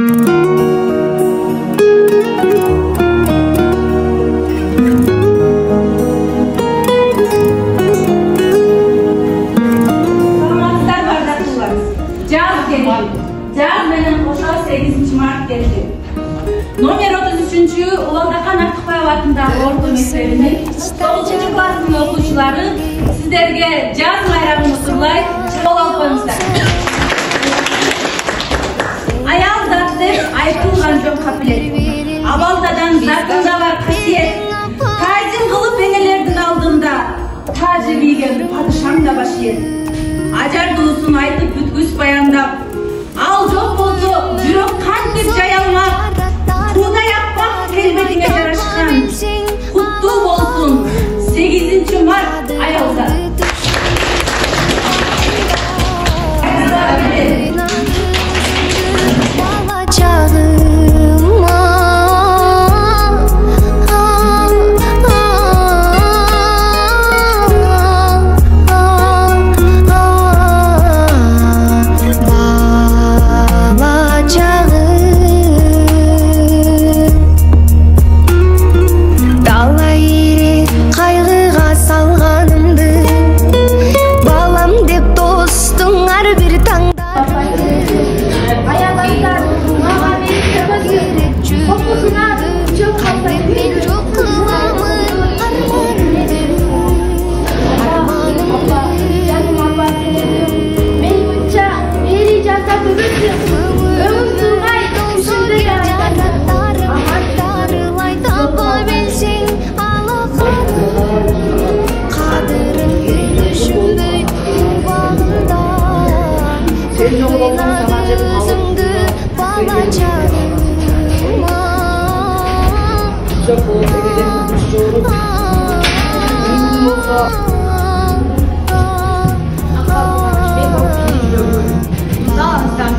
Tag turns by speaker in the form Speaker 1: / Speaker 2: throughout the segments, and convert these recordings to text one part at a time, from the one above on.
Speaker 1: Caz menen koşal 8 Mart geldi. Nomer 33. Ulandakan Akıkbayev atındагы orta mektebining 9. klasının okuyucuları sizlerge caz bayramını sırlayıp çabal alpаңыздар. Ayal zat deb aytылган жок капилет. Абалдадан затында бар касиет. Тажин кылып энелердин алдында тажы кийген падышаң да баш ет. Ажар дуусын айтып бүткүс баяндап, ал жок болсо жүрөк кантип жая алмак, куудай аппак келбетиңе жарашкан. Куттуу болсун 8 Март аялдар.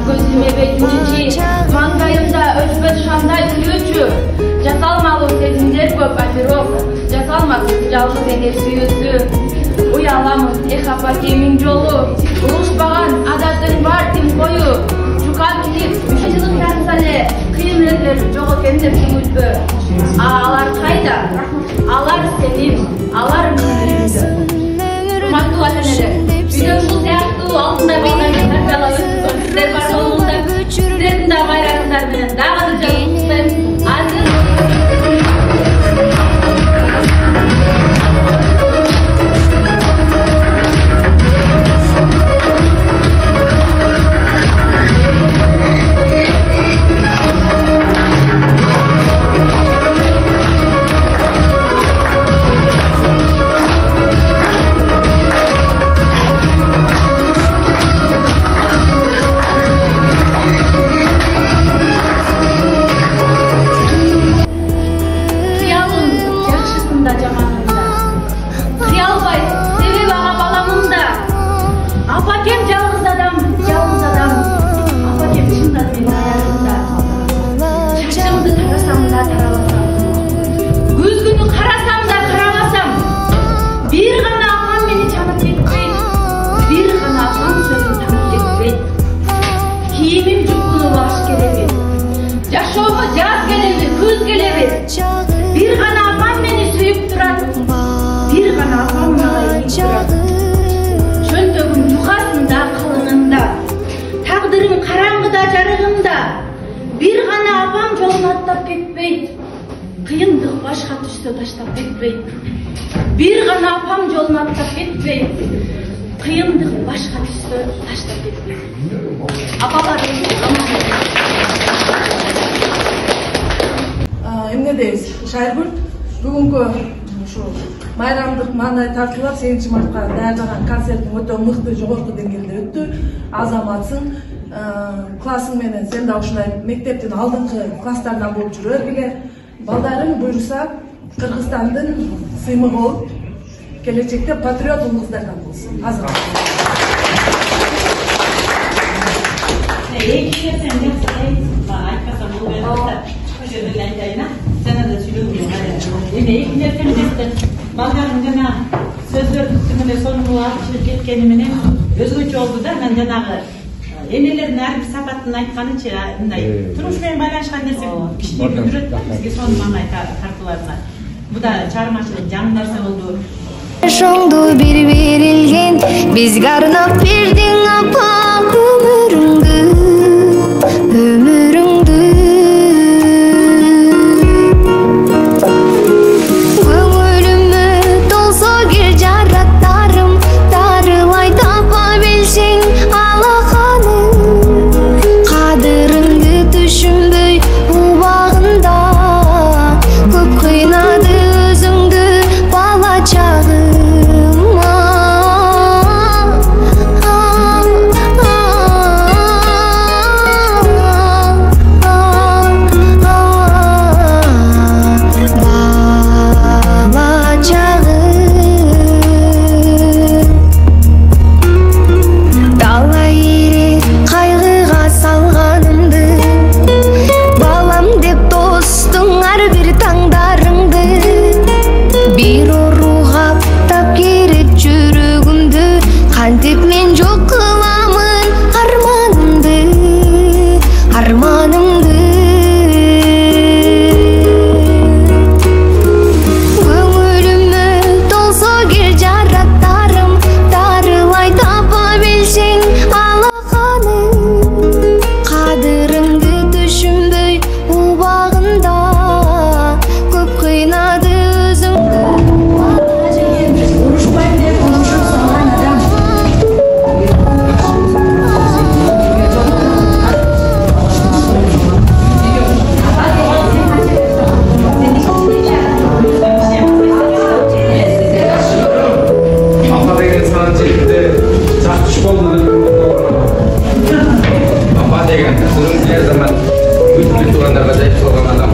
Speaker 1: Gözüme betinci, mangayımda özbet şanday gülücü. Jasalmalı sezinler köp atirok, jasalmasın жалгыз эне сүйүүсү. Уяламын, эхапа кемиң жолу, улушпаган адаттың бар тим кою. Жукан кирип, 3 жылык жатса эле, кыймылеттер жок экен деп түгүлбө. Алар кайда? Алар сенин, алар менин. Урматтуу ата-энелер, үйдөн бул сыяктуу алтындай балдар тарталап өткөн сиздер бар болуңуздар, сиздердин да байрамыңыздар менен дагы да жолугуштайм. Азыр bir gana apam meni suyup turat, bir gana apam meni turat. Çöntөгүм жукасында, кылыңында, тагдырым караңгыда, жарыгымда. Bir gana apam жолун аттап кетпейт, кыйындык башка түштө таштап кетпейт. Bir gana apam жолун аттап кетпейт, кыйындык башка түштө таштап кетпейт. Апаларым
Speaker 2: эмне дейбиз, Шайгүл бүгүнкү ушу майрамдык маанай тартуулар 8 мартка даярдаган концерттин өтө мыкты, жогорку деңгээлде өттү. Азаматсың, классың менен сен да ушундай мектептин алдыңкы класстарынан болуп жүрө бергиле. Балдарың буйруса Кыргызстандын сыймыгы болуп, келечекте патриот улуңуздардан болсун. Азамат.
Speaker 3: Балдарым жана сөздөрдүн үстүнө сонун ачылып кеткени менен өзгөчө болду да. Мен жанагы энелердин ар бир сапатын айтканычы мындай турмуш менен байланышкан нерсе кичине билдирет да бизге сонун маанай тартууларына. Бу да чыгармачылык жаңы нерсе болду.
Speaker 4: Şondu bir verilgen bizge arnap berdin apa ömürüngdü Көңүлүмө толсо кир жараттарым дарылай тапа билсең алаканым кадырыңды түшүнбөй убагында көп кыйнады өзүңдү бала чагым Kantip men çok kılamın armanımdı Göngülüme dolsa gir jarrattarım darılay tapa bilsең alakaным Kadırımdı düşünböy ubağında köp kıynadı özüңdü
Speaker 5: Apa dengan turun dia zaman itu orang dah baca itu orang alam